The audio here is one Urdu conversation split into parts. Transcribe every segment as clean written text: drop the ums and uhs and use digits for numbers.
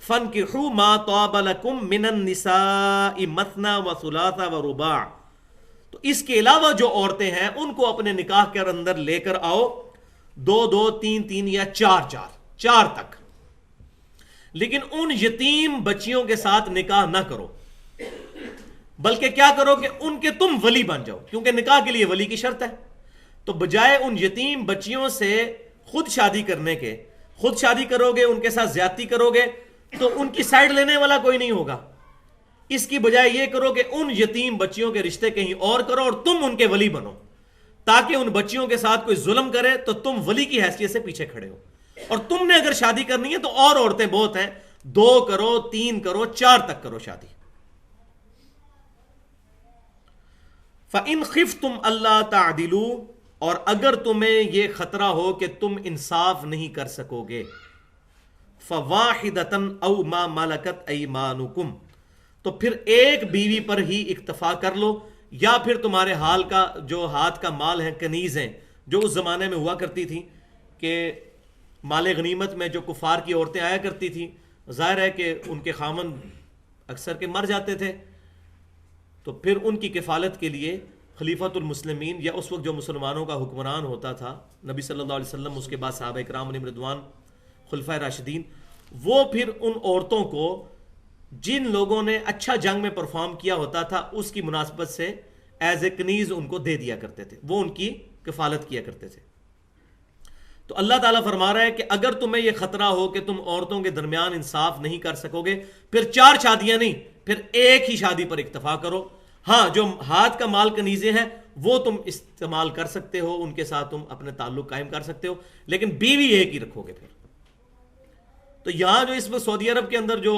فَانْكِحُوا مَا طَابَ لَكُم مِّنَ النِّسَاءِ مَثْنَى وَثُلَاثَ وَرُبَاعَ، تو اس کے علاوہ جو عورتیں ہیں ان کو اپنے نکاح کے اندر لے کر آؤ، دو دو، تین تین، یا چار چار، چار تک. لیکن ان یتیم بچیوں کے ساتھ نکاح نہ کرو، بلکہ کیا کرو کہ ان کے تم ولی بن جاؤ، کیونکہ نکاح کے لیے ولی کی شرط ہے. تو بجائے ان یتیم بچیوں سے خود شادی کرنے کے، خود شادی کرو گے، ان کے ساتھ زیادتی کرو گے تو ان کی سائڈ لینے والا کوئی نہیں ہوگا. اس کی بجائے یہ کرو کہ ان یتیم بچیوں کے رشتے کہیں اور کرو اور تم ان کے ولی بنو، تاکہ ان بچیوں کے ساتھ کوئی ظلم کرے تو تم ولی کی حیثیت سے پیچھے کھڑے ہو. اور تم نے اگر شادی کرنی ہے تو اور عورتیں بہت ہیں، دو کرو، تین کرو، چار تک کرو شادی. فَإِنْ خِفْتُمْ أَلَّا تَعْدِلُوا، اور اگر تمہیں یہ خطرہ ہو کہ تم انصاف نہیں کر سکو گے، فَوَاحِدَةً أَوْ مَا مَلَكَتْ أَيْمَانُكُمْ، تو پھر ایک بیوی پر ہی اکتفا کر لو، یا پھر تمہارے حال کا جو ہاتھ کا مال ہے، کنیز ہیں، جو اس زمانے میں ہوا کرتی تھی کہ مال غنیمت میں جو کفار کی عورتیں آیا کرتی تھیں، ظاہر ہے کہ ان کے خامن اکثر کے مر جاتے تھے، تو پھر ان کی کفالت کے لیے خلیفۃ المسلمین، یا اس وقت جو مسلمانوں کا حکمران ہوتا تھا نبی صلی اللہ علیہ وسلم، اس کے بعد صحابہ کرام علیہم رضوان، خلفائے راشدین، وہ پھر ان عورتوں کو جن لوگوں نے اچھا جنگ میں پرفارم کیا ہوتا تھا اس کی مناسبت سے ایز اے کنیز ان کو دے دیا کرتے تھے، وہ ان کی کفالت کیا کرتے تھے. تو اللہ تعالیٰ فرما رہا ہے کہ اگر تمہیں یہ خطرہ ہو کہ تم عورتوں کے درمیان انصاف نہیں کر سکو گے، پھر چار شادیاں نہیں، پھر ایک ہی شادی پر اکتفا کرو. ہاں، جو ہاتھ کا مال کنیزیں ہیں وہ تم استعمال کر سکتے ہو، ان کے ساتھ تم اپنے تعلق قائم کر سکتے ہو، لیکن بیوی ایک ہی رکھو گے. پھر تو یہاں جو اس وقت سعودی عرب کے اندر جو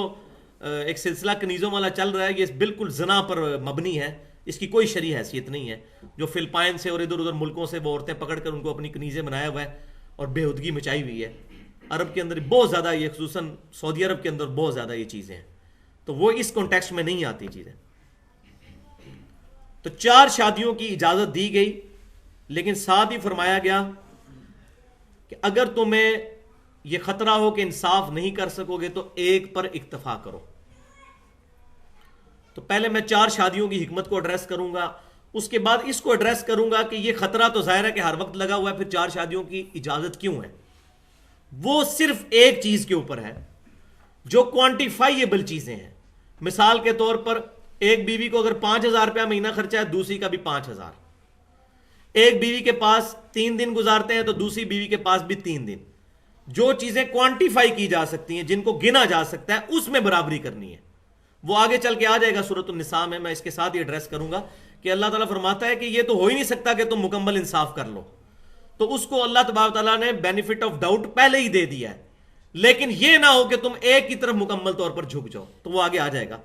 ایک سلسلہ کنیزوں والا چل رہا ہے، یہ بالکل زنا پر مبنی ہے، اس کی کوئی شرعی حیثیت نہیں ہے. جو فلپائن سے اور ادھر ادھر ملکوں سے وہ عورتیں پکڑ کر ان کو اپنی کنیزیں بنایا ہوا ہے اور بےہودگی مچائی ہوئی ہے. عرب کے اندر بہت زیادہ یہ، خصوصاً سعودی عرب کے اندر بہت زیادہ یہ چیزیں ہیں، تو وہ اس کانٹیکسٹ میں نہیں آتی چیزیں. تو چار شادیوں کی اجازت دی گئی، لیکن ساتھ ہی فرمایا گیا کہ اگر تمہیں یہ خطرہ ہو کہ انصاف نہیں کر سکو گے تو ایک پر اکتفا کرو. تو پہلے میں چار شادیوں کی حکمت کو ایڈریس کروں گا، اس کے بعد اس کو ایڈریس کروں گا کہ یہ خطرہ تو ظاہر ہے کہ ہر وقت لگا ہوا ہے، پھر چار شادیوں کی اجازت کیوں ہے. وہ صرف ایک چیز کے اوپر ہے جو کوانٹیفائیبل چیزیں ہیں. مثال کے طور پر ایک بیوی کو اگر 5,000 روپیہ مہینہ خرچہ ہے، دوسری کا بھی 5,000. ایک بیوی کے پاس 3 دن گزارتے ہیں تو دوسری بیوی کے پاس بھی 3 دن. جو چیزیں کوانٹیفائی کی جا سکتی ہیں، جن کو گنا جا سکتا ہے، اس میں برابری کرنی ہے. وہ آگے چل کے آ جائے گا سورۃ النساء میں، میں اس کے ساتھ ہی ایڈریس کروں گا کہ اللہ تعالیٰ فرماتا ہے کہ یہ تو ہو ہی نہیں سکتا کہ تم مکمل انصاف کر لو. تو اس کو اللہ تبارک تعالیٰ نے بینیفٹ آف ڈاؤٹ پہلے ہی دے دیا ہے، لیکن یہ نہ ہو کہ تم ایک کی طرف مکمل طور پر جھک جاؤ، تو وہ آگے آ جائے گا.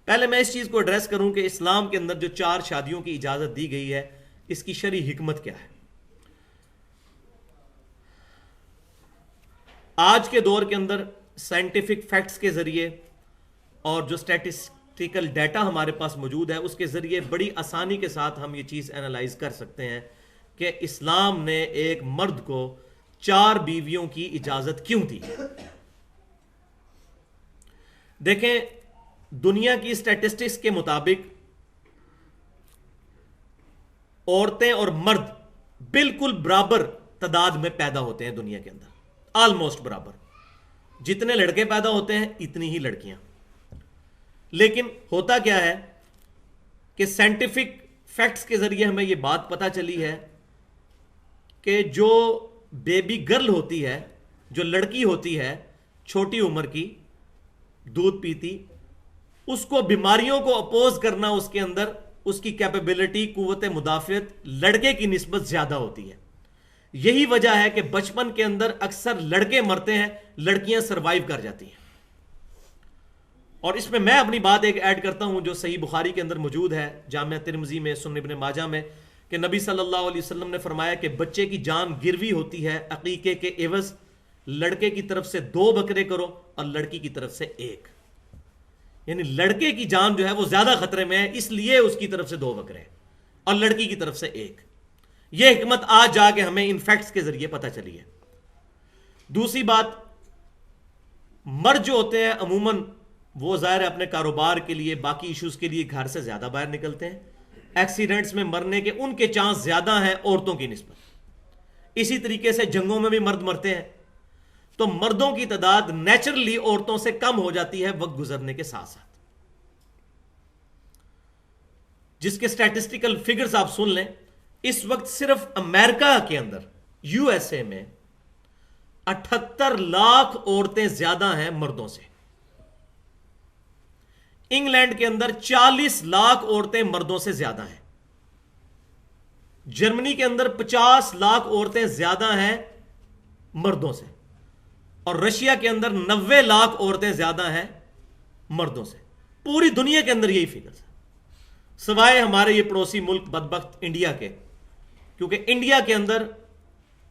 پہلے میں اس چیز کو ایڈریس کروں کہ اسلام کے اندر جو چار شادیوں کی اجازت دی گئی ہے، اس کی شرعی حکمت کیا ہے. آج کے دور کے اندر سائنٹیفک فیکٹس کے ذریعے اور جو اسٹیٹسٹیکل ڈیٹا ہمارے پاس موجود ہے، اس کے ذریعے بڑی آسانی کے ساتھ ہم یہ چیز اینالائز کر سکتے ہیں کہ اسلام نے ایک مرد کو 4 بیویوں کی اجازت کیوں دی. دیکھیں، دنیا کی اسٹیٹسٹکس کے مطابق عورتیں اور مرد بالکل برابر تعداد میں پیدا ہوتے ہیں دنیا کے اندر، آلموسٹ برابر. جتنے لڑکے پیدا ہوتے ہیں اتنی ہی لڑکیاں. لیکن ہوتا کیا ہے کہ سائنٹیفک فیکٹس کے ذریعے ہمیں یہ بات پتہ چلی ہے کہ جو بیبی گرل ہوتی ہے، جو لڑکی ہوتی ہے چھوٹی عمر کی، دودھ پیتی، اس کو بیماریوں کو اپوز کرنا، اس کے اندر اس کی کیپیبلٹی، قوت مدافعت لڑکے کی نسبت زیادہ ہوتی ہے. یہی وجہ ہے کہ بچپن کے اندر اکثر لڑکے مرتے ہیں، لڑکیاں سروائیو کر جاتی ہیں. اور اس میں اپنی بات ایک ایڈ کرتا ہوں جو صحیح بخاری کے اندر موجود ہے، جامعہ ترمذی میں، سنن ابن ماجہ میں، کہ نبی صلی اللہ علیہ وسلم نے فرمایا کہ بچے کی جان گروی ہوتی ہے عقیقے کے عوض. لڑکے کی طرف سے 2 بکرے کرو اور لڑکی کی طرف سے 1. یعنی لڑکے کی جان جو ہے وہ زیادہ خطرے میں ہے، اس لیے اس کی طرف سے 2 بکرے اور لڑکی کی طرف سے 1. یہ حکمت آج جا کے ہمیں ان فیکٹس کے ذریعے پتہ چلی ہے. دوسری بات مرد جو ہوتے ہیں عموماً وہ ظاہر ہے اپنے کاروبار کے لیے باقی ایشوز کے لیے گھر سے زیادہ باہر نکلتے ہیں، ایکسیڈنٹس میں مرنے کے ان کے چانس زیادہ ہیں عورتوں کی نسبت. اسی طریقے سے جنگوں میں بھی مرد مرتے ہیں، تو مردوں کی تعداد نیچرلی عورتوں سے کم ہو جاتی ہے وقت گزرنے کے ساتھ ساتھ. جس کے سٹیٹسٹیکل فگرز آپ سن لیں، اس وقت صرف امریکہ کے اندر یو ایس اے میں 78 لاکھ عورتیں زیادہ ہیں مردوں سے. انگلینڈ کے اندر 40 لاکھ عورتیں مردوں سے زیادہ ہیں. جرمنی کے اندر 50 لاکھ عورتیں زیادہ ہیں مردوں سے. اور رشیا کے اندر 90 لاکھ عورتیں زیادہ ہیں مردوں سے. پوری دنیا کے اندر یہی فگرز ہے، سوائے ہمارے یہ پڑوسی ملک بدبخت انڈیا کے. کیونکہ انڈیا کے اندر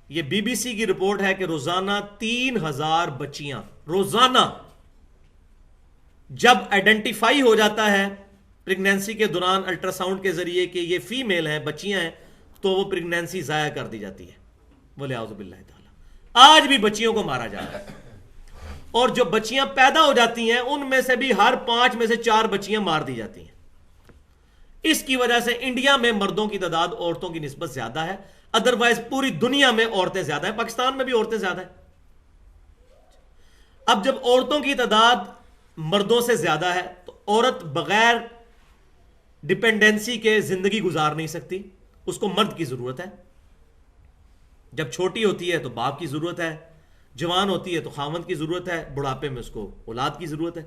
یہ بی بی سی کی رپورٹ ہے کہ روزانہ 3000 بچیاں روزانہ جب آئیڈینٹیفائی ہو جاتا ہے پریگنینسی کے دوران الٹرا ساؤنڈ کے ذریعے کہ یہ فیمیل ہیں، بچیاں ہیں، تو وہ پریگنینسی ضائع کر دی جاتی ہے. بولے اعوذ باللہ تعالی. آج بھی بچیوں کو مارا جا رہا ہے، اور جو بچیاں پیدا ہو جاتی ہیں ان میں سے بھی ہر 5 میں سے 4 بچیاں مار دی جاتی ہیں. اس کی وجہ سے انڈیا میں مردوں کی تعداد عورتوں کی نسبت زیادہ ہے، ادروائز پوری دنیا میں عورتیں زیادہ ہیں، پاکستان میں بھی عورتیں زیادہ ہیں. اب جب عورتوں کی تعداد مردوں سے زیادہ ہے تو عورت بغیر ڈپینڈنسی کے زندگی گزار نہیں سکتی، اس کو مرد کی ضرورت ہے. جب چھوٹی ہوتی ہے تو باپ کی ضرورت ہے، جوان ہوتی ہے تو خاوند کی ضرورت ہے، بڑھاپے میں اس کو اولاد کی ضرورت ہے.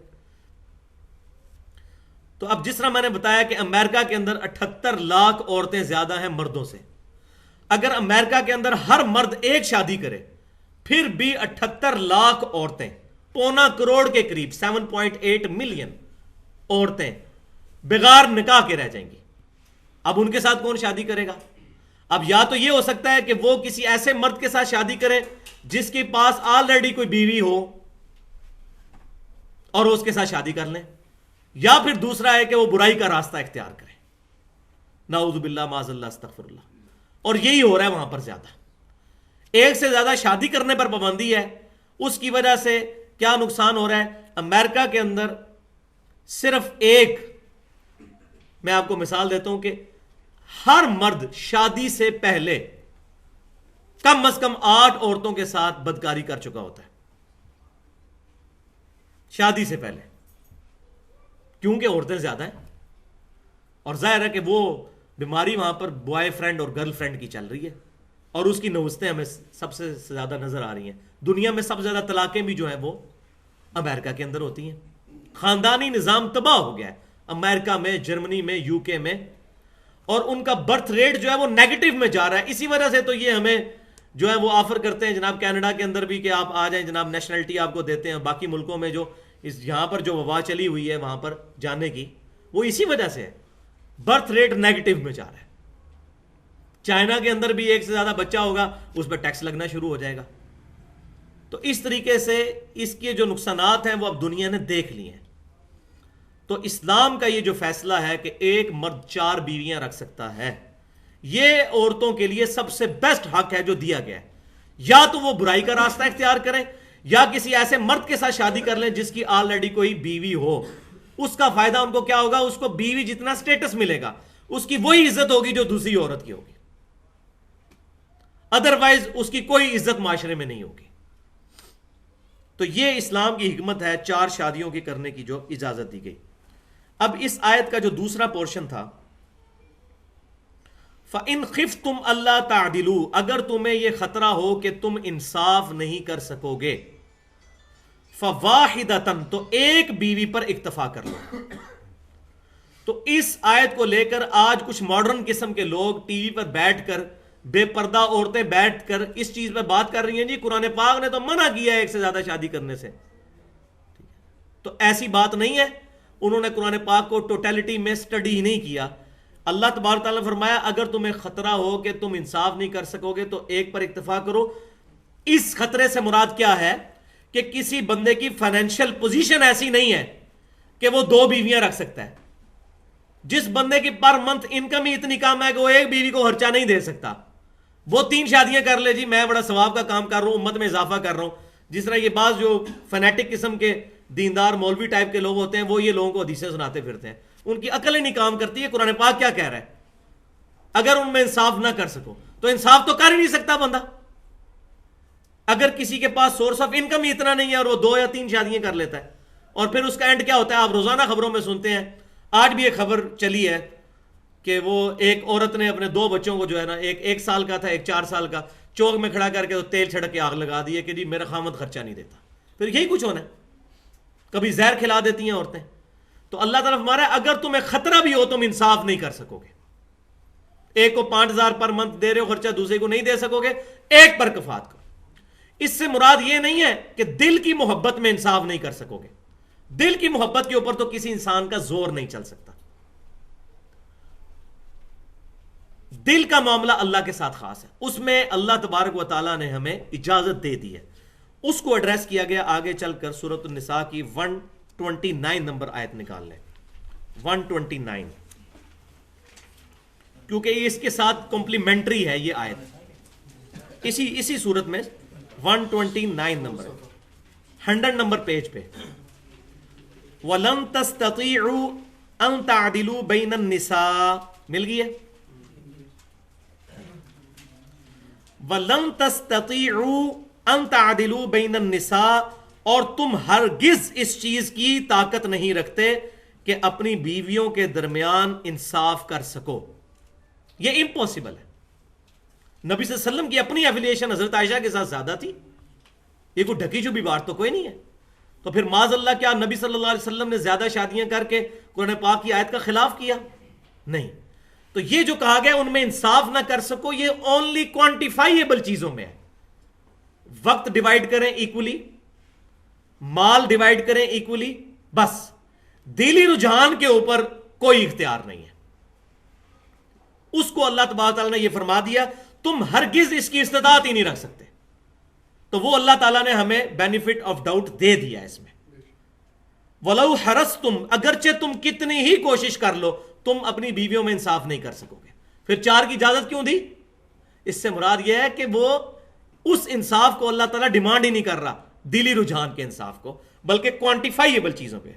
تو اب جس طرح میں نے بتایا کہ امریکہ کے اندر 78 لاکھ عورتیں زیادہ ہیں مردوں سے. اگر امریکہ کے اندر ہر مرد ایک شادی کرے پھر بھی 78 لاکھ عورتیں، 1.25 کروڑ کے قریب 7.8 ملین عورتیں بغیر نکاح کے رہ جائیں گی. اب ان کے ساتھ کون شادی کرے گا؟ اب یا تو یہ ہو سکتا ہے کہ وہ کسی ایسے مرد کے ساتھ شادی کرے جس کے پاس آلریڈی کوئی بیوی ہو اور اس کے ساتھ شادی کر لیں، یا پھر دوسرا ہے کہ وہ برائی کا راستہ اختیار کرے. نعوذ باللہ معاذ اللہ استغفر اللہ. اور یہی ہو رہا ہے وہاں پر زیادہ. ایک سے زیادہ شادی کرنے پر پابندی ہے. اس کی وجہ سے کیا نقصان ہو رہا ہے؟ امریکہ کے اندر صرف ایک، میں آپ کو مثال دیتا ہوں کہ ہر مرد شادی سے پہلے کم از کم 8 عورتوں کے ساتھ بدکاری کر چکا ہوتا ہے شادی سے پہلے، کیونکہ عورتیں زیادہ ہیں. اور ظاہر ہے کہ وہ بیماری وہاں پر بوائے فرینڈ اور گرل فرینڈ کی چل رہی ہے، اور اس کی نوستیں ہمیں سب سے زیادہ نظر آ رہی ہیں. دنیا میں سب سے زیادہ طلاقیں بھی جو ہیں وہ امریکہ کے اندر ہوتی ہیں. خاندانی نظام تباہ ہو گیا ہے امریکہ میں، جرمنی میں، یو کے میں، اور ان کا برتھ ریٹ جو ہے وہ نیگیٹو میں جا رہا ہے. اسی وجہ سے تو یہ ہمیں جو ہے وہ آفر کرتے ہیں جناب کینیڈا کے اندر بھی کہ آپ آ جائیں جناب، نیشنلٹی آپ کو دیتے ہیں. باقی ملکوں میں جو یہاں پر جو وبا چلی ہوئی ہے وہاں پر جانے کی، وہ اسی وجہ سے ہے، برتھ ریٹ نیگیٹو میں جا رہا ہے. چائنا کے اندر بھی ایک سے زیادہ بچہ ہوگا اس پہ ٹیکس لگنا شروع ہو جائے گا. تو اس طریقے سے اس کے جو نقصانات ہیں وہ اب دنیا نے دیکھ لیے ہیں. تو اسلام کا یہ جو فیصلہ ہے کہ ایک مرد 4 بیویاں رکھ سکتا ہے، یہ عورتوں کے لیے سب سے بیسٹ حق ہے جو دیا گیا ہے. یا تو وہ برائی کا راستہ اختیار کریں، یا کسی ایسے مرد کے ساتھ شادی کر لیں جس کی آلریڈی کوئی بیوی ہو. اس کا فائدہ ان کو کیا ہوگا؟ اس کو بیوی جتنا سٹیٹس ملے گا اس کی وہی عزت ہوگی جو دوسری عورت کی ہوگی. ادروائز اس کی کوئی عزت معاشرے میں نہیں ہوگی. تو یہ اسلام کی حکمت ہے 4 شادیوں کی کرنے کی جو اجازت دی گئی. اب اس آیت کا جو دوسرا پورشن تھا، فَإِنْ خِفْتُمْ أَلَّا تَعْدِلُوا، اگر تمہیں یہ خطرہ ہو کہ تم انصاف نہیں کر سکو گے، فَوَاحِدَةً، تو ایک بیوی پر اکتفا کر لو. تو اس آیت کو لے کر آج کچھ ماڈرن قسم کے لوگ ٹی وی پر بیٹھ کر، بے پردہ عورتیں بیٹھ کر اس چیز پہ بات کر رہی ہیں جی قرآن پاک نے تو منع کیا ہے ایک سے زیادہ شادی کرنے سے. تو ایسی بات نہیں ہے. انہوں نے قرآن پاک کو ٹوٹیلٹی میں سٹڈی ہی نہیں کیا. اللہ تبارک تعالیٰ نے فرمایا اگر تمہیں خطرہ ہو کہ تم انصاف نہیں کر سکو گے تو ایک پر اکتفا کرو. اس خطرے سے مراد کیا ہے کہ کسی بندے کی فائنینشیل پوزیشن ایسی نہیں ہے کہ وہ 2 بیویاں رکھ سکتا ہے. جس بندے کی پر منتھ انکم ہی اتنی کم ہے کہ وہ ایک بیوی کو خرچہ نہیں دے سکتا، وہ 3 شادیاں کر لے جی میں بڑا ثواب کا کام کر رہا ہوں، امت میں اضافہ کر رہا ہوں. جس طرح یہ بعض جو فنیٹک قسم کے دیندار مولوی ٹائپ کے لوگ ہوتے ہیں وہ یہ لوگوں کو حدیثیں سناتے پھرتے ہیں، ان کی عقل ہی نہیں کام کرتی ہے قرآن پاک کیا کہہ رہا ہے۔ اگر ان میں انصاف نہ کر سکو تو انصاف تو کر ہی نہیں سکتا بندہ۔ اگر کسی کے پاس سورس آف انکم ہی اتنا نہیں ہے اور وہ 2 یا 3 شادیاں کر لیتا ہے، اور پھر اس کا اینڈ کیا ہوتا ہے؟ آپ روزانہ خبروں میں سنتے ہیں، آج بھی ایک خبر چلی ہے کہ وہ ایک عورت نے اپنے 2 بچوں کو جو ہے نا، ایک 1 سال کا تھا، ایک 4 سال کا، چوک میں کھڑا کر کے تیل چھڑک کے آگ لگا دی ہے کہ جی میرا خامد خرچہ نہیں دیتا۔ پھر یہی کچھ ہونا ہے، کبھی زہر کھلا دیتی ہیں عورتیں۔ تو اللہ تعالیٰ فرما رہا ہے اگر تمہیں خطرہ بھی ہو تم انصاف نہیں کر سکو گے، ایک کو 5,000 پر منتھ دے رہے ہو خرچہ، دوسرے کو نہیں دے سکو گے، ایک پر کفایت کرو۔ اس سے مراد یہ نہیں ہے کہ دل کی محبت میں انصاف نہیں کر سکو گے، دل کی محبت کے اوپر تو کسی انسان کا زور نہیں چل سکتا، دل کا معاملہ اللہ کے ساتھ خاص ہے، اس میں اللہ تبارک و تعالیٰ نے ہمیں اجازت دے دی ہے، اس کو ایڈریس کیا گیا۔ آگے چل کر سورۃ النساء کی 129 نمبر آیت نکال لیں، 129، کیونکہ یہ اس کے ساتھ کمپلیمنٹری ہے یہ آیت، اسی صورت میں 129 نمبر، 100 نمبر پیج پہ۔ وَلَن تَسْتَطِيعُوا أَن تَعْدِلُوا بَيْنَ النِّسَاءِ، مل گئی ہے؟ وَلَن تَسْتَطِيعُوا أَن تَعْدِلُوا بَيْنَ النِّسَاءِ، اور تم ہرگز اس چیز کی طاقت نہیں رکھتے کہ اپنی بیویوں کے درمیان انصاف کر سکو، یہ امپاسبل ہے۔ نبی صلی اللہ علیہ وسلم کی اپنی ایفیلیشن حضرت عائشہ کے ساتھ زیادہ تھی، یہ کوئی ڈھکی چھپی بات تو کوئی نہیں ہے۔ تو پھر معاذ اللہ کیا نبی صلی اللہ علیہ وسلم نے زیادہ شادیاں کر کے قرآن پاک کی آیت کا خلاف کیا؟ نہیں۔ تو یہ جو کہا گیا ان میں انصاف نہ کر سکو، یہ اونلی کوانٹیفائیبل چیزوں میں ہے۔ وقت ڈیوائیڈ کریں ایکولی، مال ڈیوائیڈ کریں ایکولی، بس دلی رجحان کے اوپر کوئی اختیار نہیں ہے۔ اس کو اللہ تبارک تعالیٰ نے یہ فرما دیا تم ہرگز اس کی استطاعت ہی نہیں رکھ سکتے، تو وہ اللہ تعالیٰ نے ہمیں بینیفٹ آف ڈاؤٹ دے دیا اس میں۔ وَلَوْ حَرَصْتُمْ، اگرچہ تم کتنی ہی کوشش کر لو تم اپنی بیویوں میں انصاف نہیں کر سکو گے۔ پھر 4 کی اجازت کیوں دی؟ اس سے مراد یہ ہے کہ وہ اس انصاف کو اللہ تعالیٰ ڈیمانڈ ہی نہیں کر رہا دلی رجحان کے انصاف کو، بلکہ کوانٹیفائیبل چیزوں پہ۔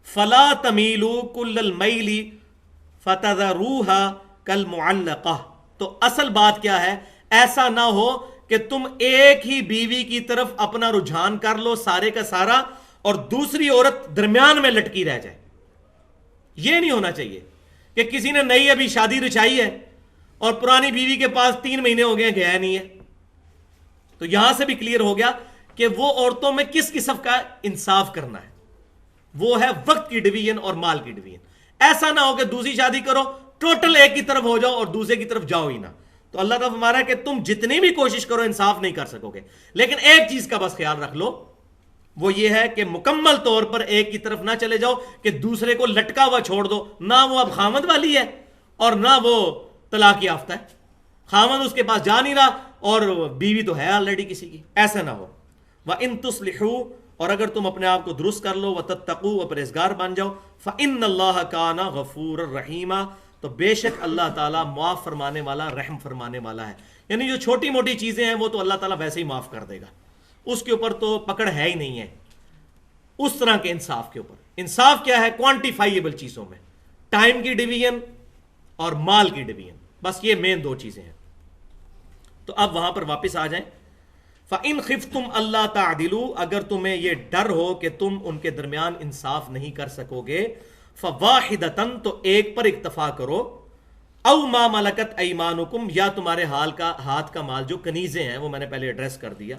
فَلَا تَمِيلُوا كُلَّ الْمَيْلِ فَتَذَرُوهَا كَالْمُعَلَّقَةِ، تو اصل بات کیا ہے؟ ایسا نہ ہو کہ تم ایک ہی بیوی کی طرف اپنا رجحان کر لو سارے کا سارا، اور دوسری عورت درمیان میں لٹکی رہ جائے۔ یہ نہیں ہونا چاہیے کہ کسی نے نئی ابھی شادی رچائی ہے اور پرانی بیوی کے پاس 3 مہینے ہو گئے گیا نہیں ہے۔ تو یہاں سے بھی کلیئر ہو گیا کہ وہ عورتوں میں کس قسم کا انصاف کرنا ہے، وہ ہے وقت کی ڈویژن اور مال کی ڈویژن۔ ایسا نہ ہو کہ دوسری شادی کرو ٹوٹل ایک کی طرف ہو جاؤ اور دوسرے کی طرف جاؤ ہی نہ۔ تو اللہ تعالیٰ فرما رہا ہے کہ تم جتنی بھی کوشش کرو انصاف نہیں کر سکو گے، لیکن ایک چیز کا بس خیال رکھ لو، وہ یہ ہے کہ مکمل طور پر ایک کی طرف نہ چلے جاؤ کہ دوسرے کو لٹکا ہوا چھوڑ دو، نہ وہ اب خامد والی ہے اور نہ وہ طلاق یافتہ ہے، خامد اس کے پاس جا نہیں رہا اور بیوی تو ہے آلریڈی کسی کی، ایسا نہ ہو۔ وَإِن تُصْلِحُوا، اور اگر تم اپنے آپ کو درست کر لو، وَتَتَّقُوا، و پرہیزگار بن جاؤ، فَإِنَّ اللَّهَ كَانَ غَفُورًا رَحِيمًا، تو بے شک اللہ تعالیٰ معاف فرمانے والا، رحم فرمانے والا ہے۔ یعنی جو چھوٹی موٹی چیزیں ہیں وہ تو اللہ تعالیٰ ویسے ہی معاف کر دے گا، اس کے اوپر تو پکڑ ہے ہی نہیں ہے۔ اس طرح کے انصاف کے اوپر، انصاف کیا ہے؟ کوانٹیفائیبل چیزوں میں، ٹائم کی ڈویژن اور مال کی ڈویژن، بس یہ مین 2 چیزیں ہیں۔ تو اب وہاں پر واپس آ جائیں۔ فَإِنْ خِفْتُمْ أَلَّا تَعْدِلُوا، اگر تمہیں یہ ڈر ہو کہ تم ان کے درمیان انصاف نہیں کر سکو گے، فَوَاحِدَةً، تو ایک پر اکتفا کرو، اَوْ مَا مَلَكَتْ أَيْمَانُكُمْ، یا تمہارے ہاتھ کا مال جو کنیزیں ہیں، وہ میں نے پہلے ایڈریس کر دیا۔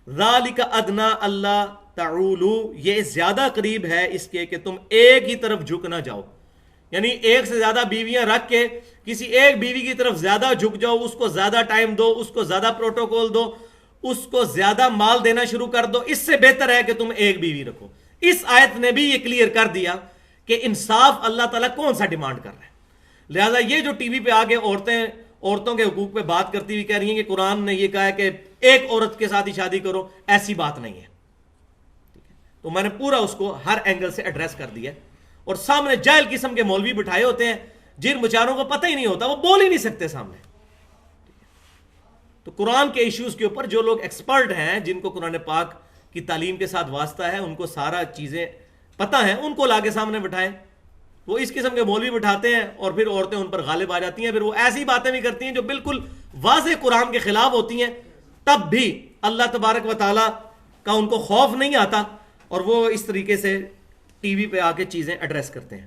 ذَلِكَ أَدْنَىٰ أَلَّا تَعُولُوا، یہ زیادہ قریب ہے اس کے کہ تم ایک ہی طرف جھک نہ جاؤ، یعنی ایک سے زیادہ بیویاں رکھ کے کسی ایک بیوی کی طرف زیادہ جھک جاؤ، اس کو زیادہ ٹائم دو، اس کو زیادہ پروٹوکول دو، اس کو زیادہ مال دینا شروع کر دو، اس سے بہتر ہے کہ تم ایک بیوی رکھو۔ اس آیت نے بھی یہ کلیئر کر دیا کہ انصاف اللہ تعالیٰ کون سا ڈیمانڈ کر رہا ہے۔ لہٰذا یہ جو ٹی وی پہ آگے عورتوں کے حقوق پہ بات کرتی ہوئی کہہ رہی ہیں کہ قرآن نے یہ کہا ہے کہ ایک عورت کے ساتھ ہی شادی کرو، ایسی بات نہیں ہے۔ تو میں نے پورا اس کو ہر اینگل سے ایڈریس کر دیا، اور سامنے جاہل قسم کے مولوی بٹھائے ہوتے ہیں جن بیچاروں کو پتہ ہی نہیں ہوتا، وہ بول ہی نہیں سکتے سامنے۔ تو قرآن کے ایشوز کے اوپر جو لوگ ایکسپرٹ ہیں، جن کو قرآن پاک کی تعلیم کے ساتھ واسطہ ہے، ان کو سارا چیزیں پتہ ہیں، ان کو لا کے سامنے بٹھائیں. وہ اس قسم کے مولوی بٹھاتے ہیں اور پھر عورتیں ان پر غالب آ جاتی ہیں، پھر وہ ایسی باتیں بھی کرتی ہیں جو بالکل واضح قرآن کے خلاف ہوتی ہیں، تب بھی اللہ تبارک و تعالیٰ کا ان کو خوف نہیں آتا اور وہ اس طریقے سے ٹی وی پہ آ کے چیزیں ایڈریس کرتے ہیں.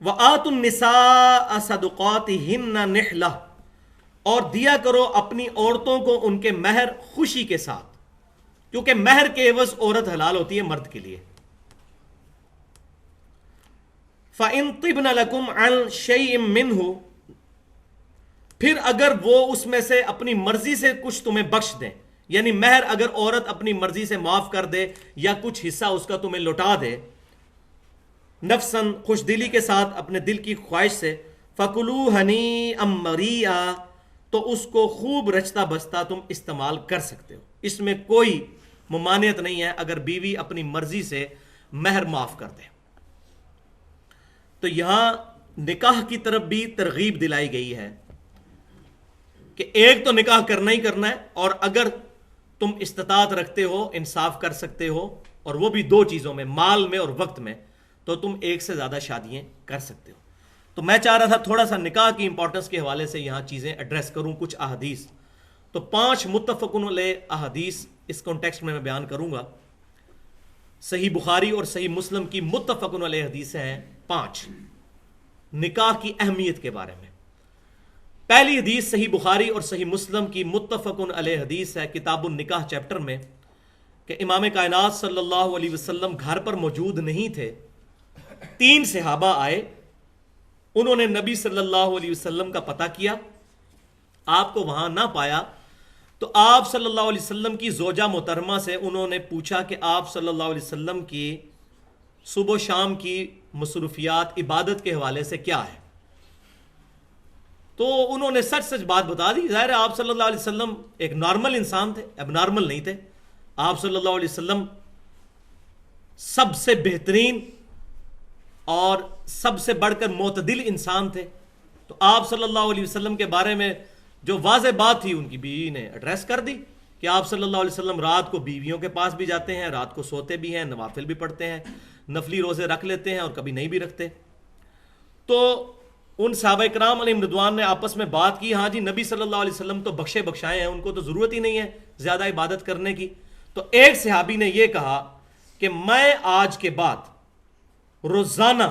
وَآتُوا النِّسَاءَ صَدُقَاتِهِنَّ نِحْلَةً، اور دیا کرو اپنی عورتوں کو ان کے مہر خوشی کے ساتھ، کیونکہ مہر کے عوض عورت حلال ہوتی ہے مرد کے لیے. فَإِن طِبْنَ لَكُمْ عَنْ شَيْءٍ مِّنْهُ، پھر اگر وہ اس میں سے اپنی مرضی سے کچھ تمہیں بخش دیں، یعنی مہر اگر عورت اپنی مرضی سے معاف کر دے یا کچھ حصہ اس کا تمہیں لوٹا دے، نفساً خوش دلی کے ساتھ، اپنے دل کی خواہش سے، فَكُلُوا هَنِيئًا مَرِيئًا، تو اس کو خوب رچتا بستا تم استعمال کر سکتے ہو. اس میں کوئی ممانعت نہیں ہے اگر بیوی اپنی مرضی سے مہر معاف کر دے. تو یہاں نکاح کی طرف بھی ترغیب دلائی گئی ہے کہ ایک تو نکاح کرنا ہی کرنا ہے، اور اگر تم استطاعت رکھتے ہو، انصاف کر سکتے ہو، اور وہ بھی دو چیزوں میں، مال میں اور وقت میں، تو تم ایک سے زیادہ شادیاں کر سکتے ہو. تو میں چاہ رہا تھا تھوڑا سا نکاح کی امپورٹنس کے حوالے سے یہاں چیزیں ایڈریس کروں، کچھ احادیث. تو 5 متفقن علیہ احادیث اس کانٹیکسٹ میں بیان کروں گا. صحیح بخاری اور صحیح مسلم کی متفقن علیہ حدیثیں ہیں 5 نکاح کی اہمیت کے بارے میں. پہلی حدیث صحیح بخاری اور صحیح مسلم کی متفقن علیہ حدیث ہے کتاب النکاح چیپٹر میں، کہ امام کائنات صلی اللہ علیہ وسلم گھر پر موجود نہیں تھے. 3 صحابہ آئے، انہوں نے نبی صلی اللہ علیہ وسلم کا پتہ کیا، آپ کو وہاں نہ پایا، تو آپ صلی اللہ علیہ وسلم کی زوجہ محترمہ سے انہوں نے پوچھا کہ آپ صلی اللہ علیہ وسلم کی صبح و شام کی مصروفیات عبادت کے حوالے سے کیا ہے. تو انہوں نے سچ سچ بات بتا دی. ظاہر ہے آپ صلی اللہ علیہ وسلم ایک نارمل انسان تھے، اب نارمل نہیں تھے. آپ صلی اللہ علیہ وسلم سب سے بہترین اور سب سے بڑھ کر معتدل انسان تھے. تو آپ صلی اللہ علیہ وسلم کے بارے میں جو واضح بات تھی ان کی بیوی نے ایڈریس کر دی کہ آپ صلی اللہ علیہ وسلم رات کو بیویوں کے پاس بھی جاتے ہیں، رات کو سوتے بھی ہیں، نوافل بھی پڑھتے ہیں، نفلی روزے رکھ لیتے ہیں اور کبھی نہیں بھی رکھتے. تو ان صحابہ کرام علیہم رضوان نے آپس میں بات کی، ہاں جی نبی صلی اللہ علیہ وسلم تو بخشے بخشائے ہیں، ان کو تو ضرورت ہی نہیں ہے زیادہ عبادت کرنے کی. تو ایک صحابی نے یہ کہا کہ میں آج کے بعد روزانہ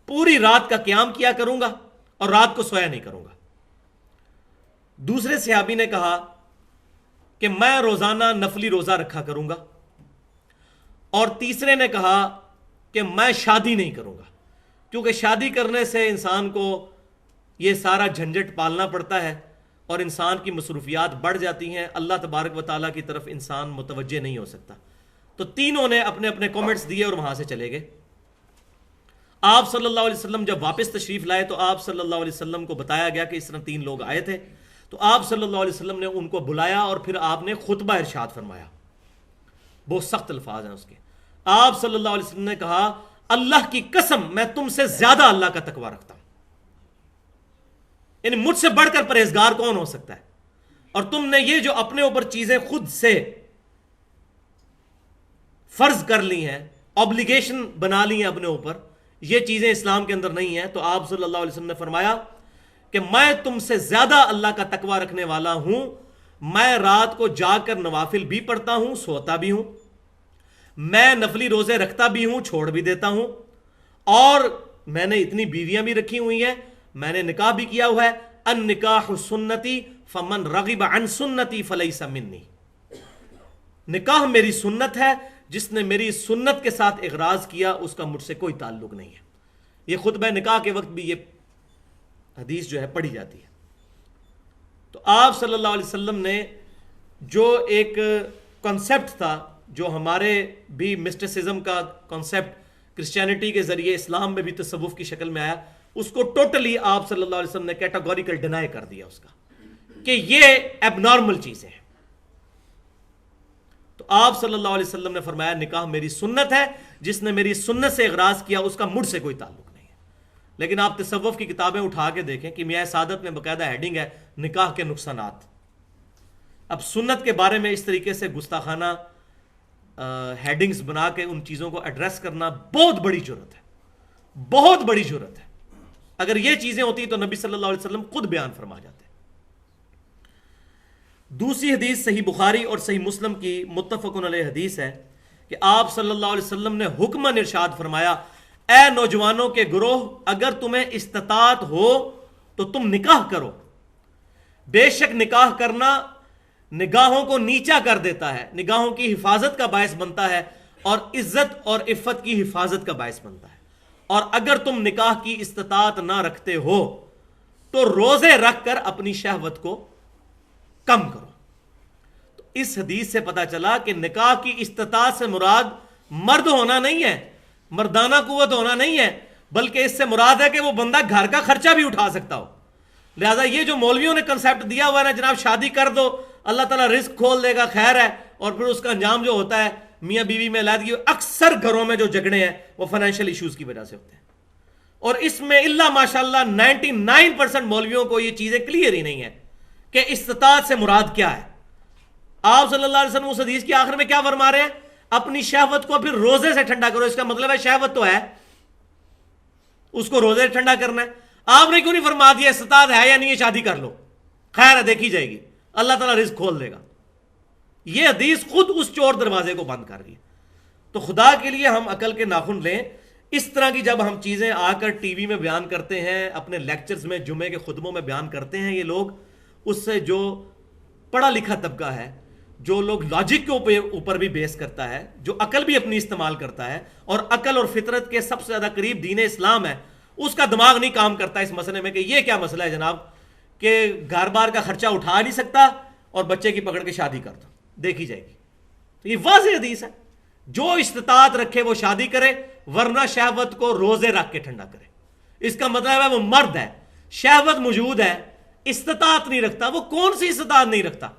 پوری رات کا قیام کیا کروں گا اور رات کو سویا نہیں کروں گا. دوسرے صحابی نے کہا کہ میں روزانہ نفلی روزہ رکھا کروں گا. اور تیسرے نے کہا کہ میں شادی نہیں کروں گا، کیونکہ شادی کرنے سے انسان کو یہ سارا جھنجٹ پالنا پڑتا ہے اور انسان کی مصروفیات بڑھ جاتی ہیں، اللہ تبارک و تعالیٰ کی طرف انسان متوجہ نہیں ہو سکتا. تو تینوں نے اپنے اپنے کامنٹس دیے اور وہاں سے چلے گئے. آپ صلی اللہ علیہ وسلم جب واپس تشریف لائے تو آپ صلی اللہ علیہ وسلم کو بتایا گیا کہ اس طرح 3 لوگ آئے تھے. تو آپ صلی اللہ علیہ وسلم نے ان کو بلایا اور پھر آپ نے خطبہ ارشاد فرمایا. بہت سخت الفاظ ہیں اس کے. آپ صلی اللہ علیہ وسلم نے کہا اللہ کی قسم میں تم سے زیادہ اللہ کا تقوی رکھتا ہوں، یعنی مجھ سے بڑھ کر پرہیزگار کون ہو سکتا ہے، اور تم نے یہ جو اپنے اوپر چیزیں خود سے فرض کر لی ہیں، اوبلیگیشن بنا لی ہیں اپنے اوپر، یہ چیزیں اسلام کے اندر نہیں ہیں. تو آپ صلی اللہ علیہ وسلم نے فرمایا کہ میں تم سے زیادہ اللہ کا تقوی رکھنے والا ہوں. میں رات کو جا کر نوافل بھی پڑھتا ہوں، سوتا بھی ہوں، میں نفلی روزے رکھتا بھی ہوں، چھوڑ بھی دیتا ہوں، اور میں نے اتنی بیویاں بھی رکھی ہوئی ہیں، میں نے نکاح بھی کیا ہوا ہے. النکاح سنتی فمن رغب عن سنتی فلیس منی. نکاح میری سنت ہے، جس نے میری سنت کے ساتھ اغراض کیا اس کا مجھ سے کوئی تعلق نہیں ہے. یہ خطبہ نکاح کے وقت بھی یہ حدیث جو ہے پڑھی جاتی ہے. تو آپ صلی اللہ علیہ وسلم نے جو ایک کنسیپٹ تھا، جو ہمارے بھی مسٹسزم کا کنسیپٹ کرسچینٹی کے ذریعے اسلام میں بھی تصوف کی شکل میں آیا، اس کو ٹوٹلی آپ صلی اللہ علیہ وسلم نے کیٹاگوریکل ڈینائی کر دیا اس کا کہ یہ ایب نارمل چیزیں ہیں. تو آپ صلی اللہ علیہ وسلم نے فرمایا نکاح میری سنت ہے، جس نے میری سنت سے اغراض کیا اس کا مجھ سے کوئی تعلق نہیں ہے. لیکن آپ تصوف کی کتابیں اٹھا کے دیکھیں کہ میاں سعادت میں باقاعدہ ہیڈنگ ہے نکاح کے نقصانات. اب سنت کے بارے میں اس طریقے سے گستاخانہ ہیڈنگز بنا کے ان چیزوں کو ایڈریس کرنا بہت بڑی جرت ہے, بہت بڑی جرت ہے. اگر یہ چیزیں ہوتی تو نبی صلی اللہ علیہ وسلم خود بیان فرما جاتے. دوسری حدیث صحیح بخاری اور صحیح مسلم کی متفق علیہ حدیث ہے کہ آپ صلی اللہ علیہ وسلم نے حکماً ارشاد فرمایا, اے نوجوانوں کے گروہ, اگر تمہیں استطاعت ہو تو تم نکاح کرو. بے شک نکاح کرنا نگاہوں کو نیچا کر دیتا ہے, نگاہوں کی حفاظت کا باعث بنتا ہے, اور عزت اور عفت کی حفاظت کا باعث بنتا ہے. اور اگر تم نکاح کی استطاعت نہ رکھتے ہو تو روزے رکھ کر اپنی شہوت کو کم کرو. تو اس حدیث سے پتا چلا کہ نکاح کی استطاعت سے مراد مرد ہونا نہیں ہے, مردانہ قوت ہونا نہیں ہے, بلکہ اس سے مراد ہے کہ وہ بندہ گھر کا خرچہ بھی اٹھا سکتا ہو. لہذا یہ جو مولویوں نے کنسیپٹ دیا ہوا ہے نا, جناب شادی کر دو اللہ تعالیٰ رزق کھول دے گا, خیر ہے, اور پھر اس کا انجام جو ہوتا ہے میاں بیوی میں علیحدگی, اکثر گھروں میں جو جھگڑے ہیں وہ فائنینشیل ایشوز کی وجہ سے ہوتے ہیں. اور اس میں اللہ ماشاءاللہ 99% مولویوں کو یہ چیزیں کلیئر ہی نہیں ہے کہ استطاعت سے مراد کیا ہے. آپ صلی اللہ علیہ وسلم اس حدیث کی آخر میں کیا فرما رہے ہیں, اپنی شہوت کو پھر روزے سے ٹھنڈا کرو. اس کا مطلب ہے شہوت تو ہے, اس کو روزے سے ٹھنڈا کرنا ہے. آپ نے کیوں نہیں فرما دیا استطاعت ہے یا نہیں ہے شادی کر لو, خیر ہے دیکھی جائے گی, اللہ تعالیٰ رزق کھول دے گا. یہ حدیث خود اس چور دروازے کو بند کر رہی ہے. تو خدا کے لیے ہم عقل کے ناخن لیں. اس طرح کی جب ہم چیزیں آ کر ٹی وی میں بیان کرتے ہیں, اپنے لیکچرز میں, جمعے کے خطبوں میں بیان کرتے ہیں, یہ لوگ اس سے جو پڑھا لکھا طبقہ ہے, جو لوگ لاجک کے اوپر بھی بیس کرتا ہے, جو عقل بھی اپنی استعمال کرتا ہے, اور عقل اور فطرت کے سب سے زیادہ قریب دین اسلام ہے, اس کا دماغ نہیں کام کرتا اس مسئلے میں کہ یہ کیا مسئلہ ہے جناب کہ گھر بار کا خرچہ اٹھا نہیں سکتا اور بچے کی پکڑ کے شادی کر دو, دیکھی جائے گی. تو یہ واضح حدیث ہے, جو استطاعت رکھے وہ شادی کرے, ورنہ شہوت کو روزے رکھ کے ٹھنڈا کرے. اس کا مطلب ہے وہ مرد ہے, شہوت موجود ہے, استطاعت نہیں رکھتا. وہ کون سی استطاعت نہیں رکھتا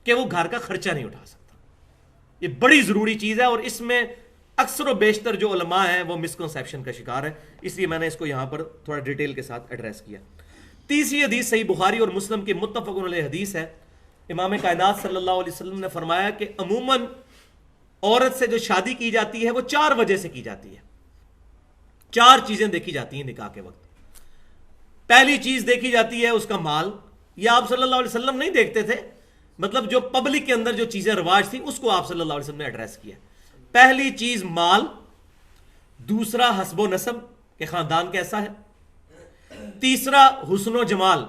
کہ وہ گھر کا خرچہ نہیں اٹھا سکتا. یہ بڑی ضروری چیز ہے, اور اس میں اکثر و بیشتر جو علماء ہیں وہ مسکنسیپشن کا شکار ہے, اس لیے میں نے اس کو یہاں پر تھوڑا ڈیٹیل کے ساتھ ایڈریس کیا. تیسری حدیث صحیح بخاری اور مسلم کی متفق علیہ حدیث ہے. امام کائنات صلی اللہ علیہ وسلم نے فرمایا کہ عموماً عورت سے جو شادی کی جاتی ہے وہ 4 وجہ سے کی جاتی ہے. 4 چیزیں دیکھی جاتی ہیں نکاح کے وقت. پہلی چیز دیکھی جاتی ہے اس کا مال. یہ آپ صلی اللہ علیہ وسلم نہیں دیکھتے تھے, مطلب جو پبلک کے اندر جو چیزیں رواج تھیں اس کو آپ صلی اللہ علیہ وسلم نے ایڈریس کیا. پہلی چیز مال, دوسرا حسب و نسب کہ خاندان کیسا ہے, تیسرا حسن و جمال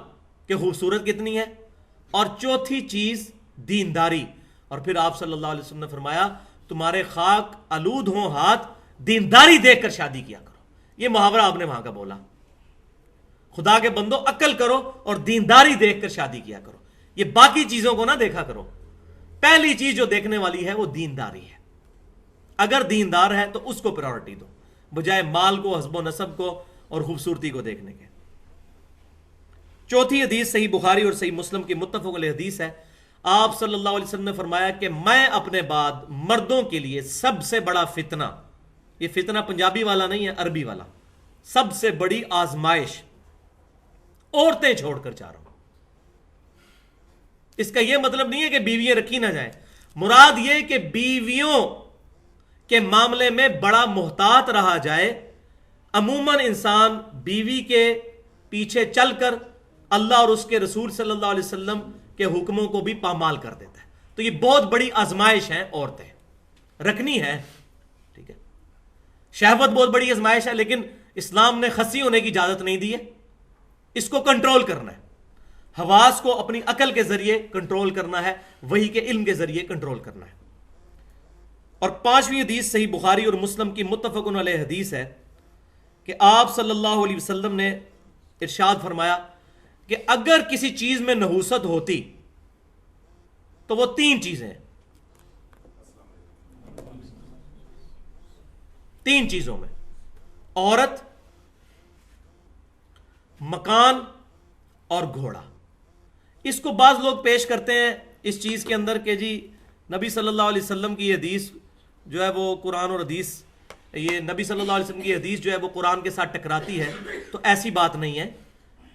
کہ خوبصورت کتنی ہے, اور چوتھی چیز دینداری. اور پھر آپ صلی اللہ علیہ وسلم نے فرمایا تمہارے خاک آلود ہوں ہاتھ, دینداری دیکھ کر شادی کیا کرو. یہ محاورہ آپ نے وہاں کا بولا. خدا کے بندو عقل کرو اور دینداری دیکھ کر شادی کیا کرو, یہ باقی چیزوں کو نہ دیکھا کرو. پہلی چیز جو دیکھنے والی ہے وہ دینداری ہے. اگر دیندار ہے تو اس کو پرائورٹی دو بجائے مال کو, حسب و نسب کو اور خوبصورتی کو دیکھنے کے. چوتھی حدیث صحیح بخاری اور صحیح مسلم کی متفق علیہ حدیث ہے. آپ صلی اللہ علیہ وسلم نے فرمایا کہ میں اپنے بعد مردوں کے لیے سب سے بڑا فتنہ, یہ فتنہ پنجابی والا نہیں ہے, عربی والا, سب سے بڑی آزمائش عورتیں چھوڑ کر جا رہا ہوں. اس کا یہ مطلب نہیں ہے کہ بیویاں رکھی نہ جائیں, مراد یہ کہ بیویوں کے معاملے میں بڑا محتاط رہا جائے. عموماً انسان بیوی کے پیچھے چل کر اللہ اور اس کے رسول صلی اللہ علیہ وسلم کے حکموں کو بھی پامال کر دیتا ہے. تو یہ بہت بڑی آزمائش ہے, عورتیں رکھنی ہے, ٹھیک ہے. شہوت بہت بڑی آزمائش ہے, لیکن اسلام نے خسی ہونے کی اجازت نہیں دی ہے. اس کو کنٹرول کرنا ہے, حواس کو اپنی عقل کے ذریعے کنٹرول کرنا ہے, وحی کے علم کے ذریعے کنٹرول کرنا ہے. اور 5ویں حدیث صحیح بخاری اور مسلم کی متفق علیہ حدیث ہے کہ آپ صلی اللہ علیہ وسلم نے ارشاد فرمایا کہ اگر کسی چیز میں نحوست ہوتی تو وہ 3 چیزیں ہیں. 3 چیزوں میں, عورت, مکان اور گھوڑا. اس کو بعض لوگ پیش کرتے ہیں اس چیز کے اندر کہ جی نبی صلی اللہ علیہ وسلم کی حدیث جو ہے وہ قرآن اور حدیث یہ نبی صلی اللہ علیہ وسلم کی حدیث جو ہے وہ قرآن کے ساتھ ٹکراتی ہے، تو ایسی بات نہیں ہے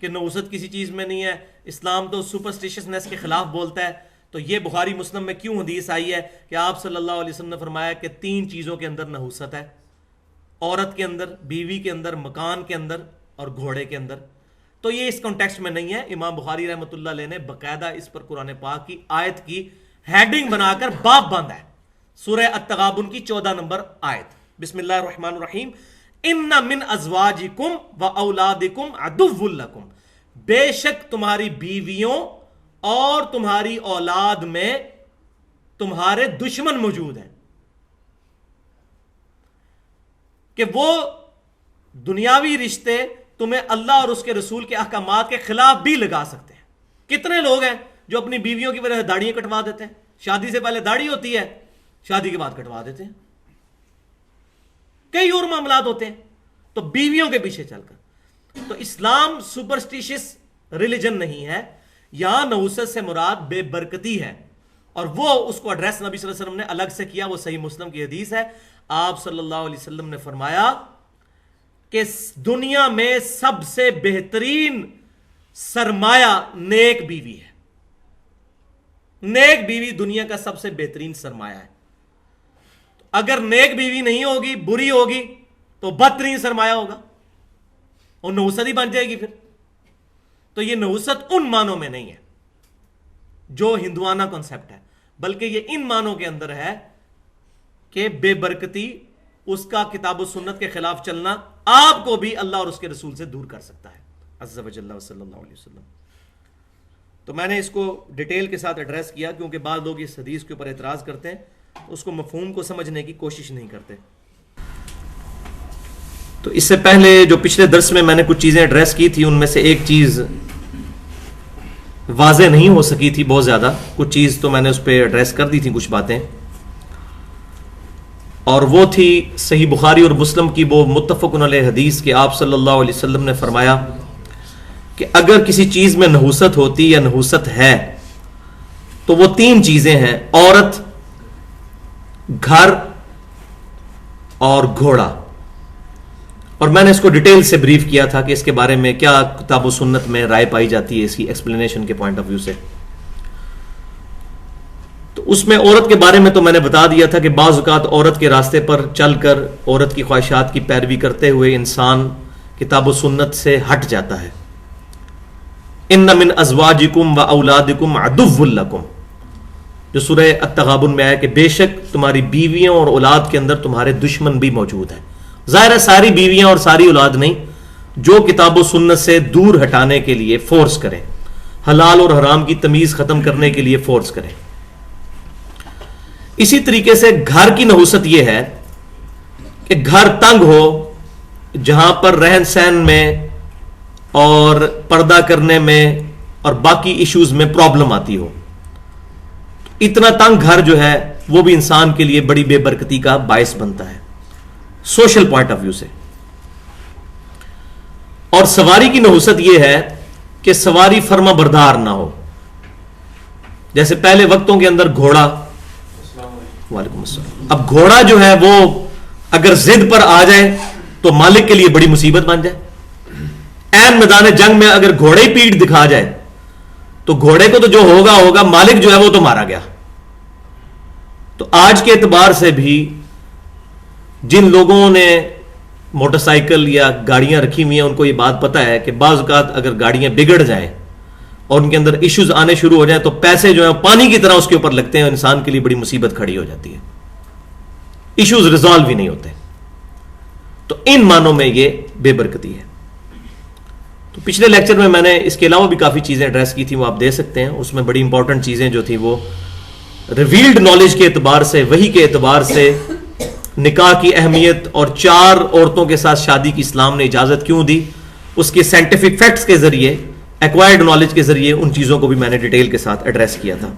کہ نحوست کسی چیز میں نہیں ہے، اسلام تو سپرسٹیشنس کے خلاف بولتا ہے. تو یہ بخاری مسلم میں کیوں حدیث آئی ہے کہ آپ صلی اللہ علیہ وسلم نے فرمایا کہ 3 چیزوں کے اندر نحوست ہے، عورت کے اندر، بیوی کے اندر، مکان کے اندر اور گھوڑے کے اندر. تو یہ اس کانٹیکسٹ میں نہیں ہے. امام بخاری رحمۃ اللہ علیہ نے باقاعدہ اس پر قرآن پاک کی آیت کی ہیڈنگ بنا کر باب باندھا ہے. سورہ التغابن کی 14 نمبر آیت. بسم اللہ الرحمن الرحیم. ان من ازواجکم و اولادکم عدو لکم، بے شک تمہاری بیویوں اور تمہاری اولاد میں تمہارے دشمن موجود ہیں، کہ وہ دنیاوی رشتے تمہیں اللہ اور اس کے رسول کے احکامات کے خلاف بھی لگا سکتے ہیں. کتنے لوگ ہیں جو اپنی بیویوں کی وجہ سے داڑیاں کٹوا دیتے ہیں؟ شادی سے پہلے داڑھی ہوتی ہے، شادی کے بعد کٹوا دیتے ہیں. کئی اور معاملات ہوتے ہیں. تو بیویوں کے پیچھے چل کر، تو اسلام سپرسٹیشس ریلیجن نہیں ہے. یہاں نحوست سے مراد بے برکتی ہے، اور وہ اس کو ایڈریس نبی صلی اللہ علیہ وسلم نے الگ سے کیا. وہ صحیح مسلم کی حدیث ہے. آپ صلی اللہ علیہ وسلم نے فرمایا کہ دنیا میں سب سے بہترین سرمایہ نیک بیوی ہے. نیک بیوی دنیا کا سب سے بہترین سرمایہ ہے. اگر نیک بیوی نہیں ہوگی، بری ہوگی، تو بدترین سرمایہ ہوگا اور نحوست ہی بن جائے گی پھر. تو یہ نحوست ان معنوں میں نہیں ہے جو ہندوانہ کانسیپٹ ہے، بلکہ یہ ان معنوں کے اندر ہے کہ بے برکتی، اس کا کتاب و سنت کے خلاف چلنا آپ کو بھی اللہ اور اس کے رسول سے دور کر سکتا ہے. عز و جل و صلی اللہ علیہ وسلم. تو میں نے اس کو ڈیٹیل کے ساتھ ایڈریس کیا کیونکہ بعض لوگ اس حدیث کے اوپر اعتراض کرتے ہیں، اس کو مفہوم کو سمجھنے کی کوشش نہیں کرتے. تو اس سے پہلے جو پچھلے درس میں میں نے کچھ چیزیں ایڈریس کی تھی، ان میں سے ایک چیز واضح نہیں ہو سکی تھی بہت زیادہ. کچھ چیز تو میں نے اس پہ ایڈریس کر دی تھی، کچھ باتیں، اور وہ تھی صحیح بخاری اور مسلم کی وہ متفق علیہ حدیث کہ آپ صلی اللہ علیہ وسلم نے فرمایا کہ اگر کسی چیز میں نحوست ہوتی یا نحوست ہے تو وہ 3 چیزیں ہیں: عورت، گھر اور گھوڑا. اور میں نے اس کو ڈیٹیل سے بریف کیا تھا کہ اس کے بارے میں کیا کتاب و سنت میں رائے پائی جاتی ہے اس کی ایکسپلینیشن کے پوائنٹ آف ویو سے. تو اس میں عورت کے بارے میں تو میں نے بتا دیا تھا کہ بعض اوقات عورت کے راستے پر چل کر عورت کی خواہشات کی پیروی کرتے ہوئے انسان کتاب و سنت سے ہٹ جاتا ہے. ان من ازواجکم و اولادکم عدو لکم، جو سورہ التغابن میں آیا کہ بے شک تمہاری بیویوں اور اولاد کے اندر تمہارے دشمن بھی موجود ہیں. ظاہر ہے ساری بیویاں اور ساری اولاد نہیں، جو کتاب و سنت سے دور ہٹانے کے لیے فورس کریں، حلال اور حرام کی تمیز ختم کرنے کے لیے فورس کریں. اسی طریقے سے گھر کی نحوست یہ ہے کہ گھر تنگ ہو، جہاں پر رہن سہن میں اور پردہ کرنے میں اور باقی ایشوز میں پرابلم آتی ہو. اتنا تنگ گھر جو ہے وہ بھی انسان کے لیے بڑی بے برکتی کا باعث بنتا ہے سوشل پوائنٹ آف ویو سے. اور سواری کی نحوست یہ ہے کہ سواری فرما بردار نہ ہو. جیسے پہلے وقتوں کے اندر گھوڑا، وعلیکم السلام، اب گھوڑا جو ہے وہ اگر ضد پر آ جائے تو مالک کے لیے بڑی مصیبت بن جائے. عین میدان جنگ میں اگر گھوڑے ہی پیٹ دکھا جائے تو گھوڑے کو تو جو ہوگا مالک جو ہے وہ تو مارا گیا. تو آج کے اعتبار سے بھی جن لوگوں نے موٹر سائیکل یا گاڑیاں رکھی ہوئی ہیں ان کو یہ بات پتہ ہے کہ بعض اوقات اگر گاڑیاں بگڑ جائیں اور ان کے اندر ایشوز آنے شروع ہو جائیں تو پیسے جو ہیں پانی کی طرح اس کے اوپر لگتے ہیں، انسان کے لیے بڑی مصیبت کھڑی ہو جاتی ہے، ایشوز ریزالو ہی نہیں ہوتے. تو ان معنوں میں یہ بے برکتی ہے. تو پچھلے لیکچر میں نے اس کے علاوہ بھی کافی چیزیں ایڈریس کی تھی، وہ آپ دے سکتے ہیں. اس میں بڑی امپورٹنٹ چیزیں جو تھی وہ ریویلڈ نالج کے اعتبار سے، وحی کے اعتبار سے، نکاح کی اہمیت اور 4 عورتوں کے ساتھ شادی کی اسلام نے اجازت کیوں دی، اس کے سائنٹیفک فیکٹس کے ذریعے، ایکوائرڈ نالج کے ذریعے، ان چیزوں کو بھی میں نے ڈیٹیل کے ساتھ ایڈریس کیا تھا.